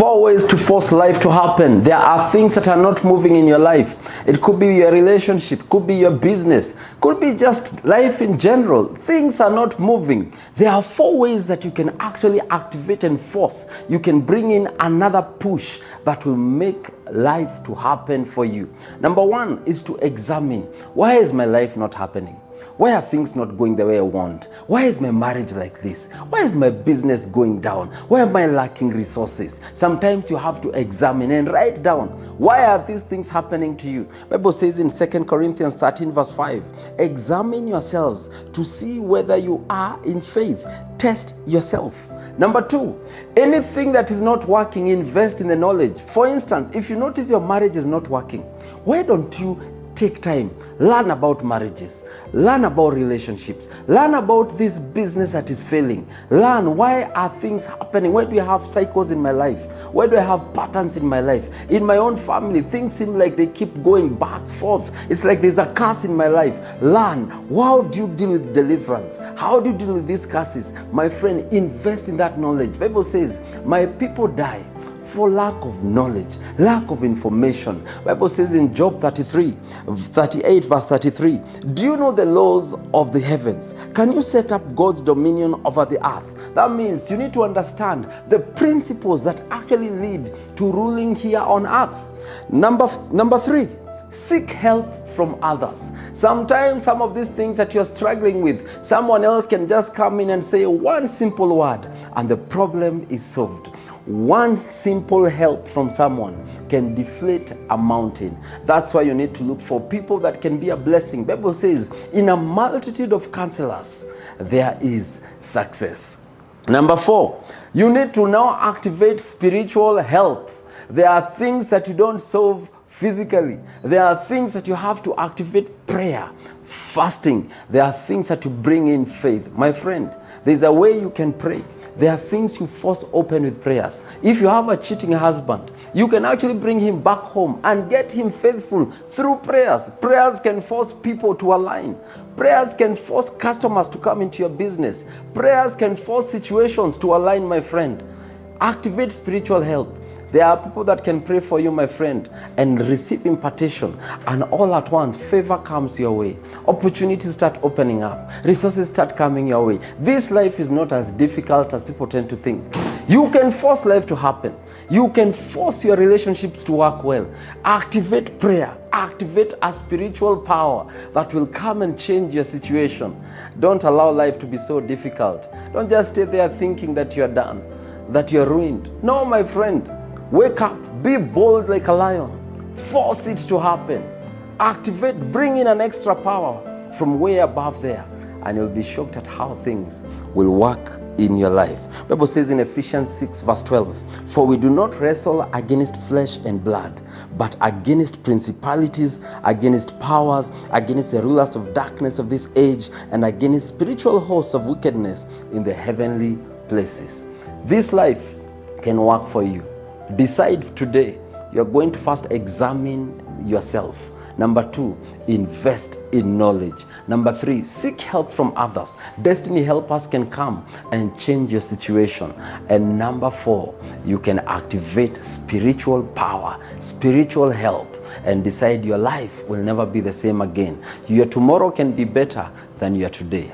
Four ways to force life to happen. There are things that are not moving in your life. It could be your relationship, could be your business, could be just life in general. Things are not moving. There are four ways that you can actually activate and force. You can bring in another push that will make life to happen for you. Number one is to examine, why is my life not happening? Why are things not going the way I want? Why is my marriage like this? Why is my business going down? Why am I lacking resources? Sometimes you have to examine and write down, why are these things happening to you? Bible says in 2 Corinthians 13 verse 5, examine yourselves to see whether you are in faith. Test yourself. Number two, anything that is not working, invest in the knowledge. For instance, if you notice your marriage is not working, why don't you take time, learn about marriages, learn about relationships, learn about this business that is failing, learn why are things happening, why do I have cycles in my life, why do I have patterns in my life, in my own family, things seem like they keep going back, forth, it's like there's a curse in my life. Learn, how do you deal with deliverance, how do you deal with these curses? My friend, invest in that knowledge. Bible says, my people die for lack of knowledge, lack of information. Bible says in Job 38 verse 33, do you know the laws of the heavens? Can you set up God's dominion over the earth? That means you need to understand the principles that actually lead to ruling here on earth. Number three, seek help from others. Sometimes some of these things that you're struggling with, someone else can just come in and say one simple word and the problem is solved. One simple help from someone can deflate a mountain. That's why you need to look for people that can be a blessing. Bible says, in a multitude of counselors, there is success. Number four, you need to now activate spiritual help. There are things that you don't solve physically. There are things that you have to activate: prayer, fasting. There are things that you bring in faith. My friend, there's a way you can pray. There are things you force open with prayers. If you have a cheating husband, you can actually bring him back home and get him faithful through prayers. Prayers can force people to align. Prayers can force customers to come into your business. Prayers can force situations to align, my friend. Activate spiritual help. There are people that can pray for you, my friend, and receive impartation, and all at once favor comes your way. Opportunities start opening up. Resources start coming your way. This life is not as difficult as people tend to think. You can force life to happen. You can force your relationships to work well. Activate prayer. Activate a spiritual power that will come and change your situation. Don't allow life to be so difficult. Don't just stay there thinking that you're done, that you're ruined. No, my friend. Wake up, be bold like a lion, force it to happen, activate, bring in an extra power from way above there, and you'll be shocked at how things will work in your life. Bible says in Ephesians 6 verse 12, for we do not wrestle against flesh and blood, but against principalities, against powers, against the rulers of darkness of this age, and against spiritual hosts of wickedness in the heavenly places. This life can work for you. Decide today, you're going to first examine yourself. Number two, invest in knowledge. Number three, seek help from others. Destiny helpers can come and change your situation. And number four, you can activate spiritual power, spiritual help, and decide your life will never be the same again. Your tomorrow can be better than your today.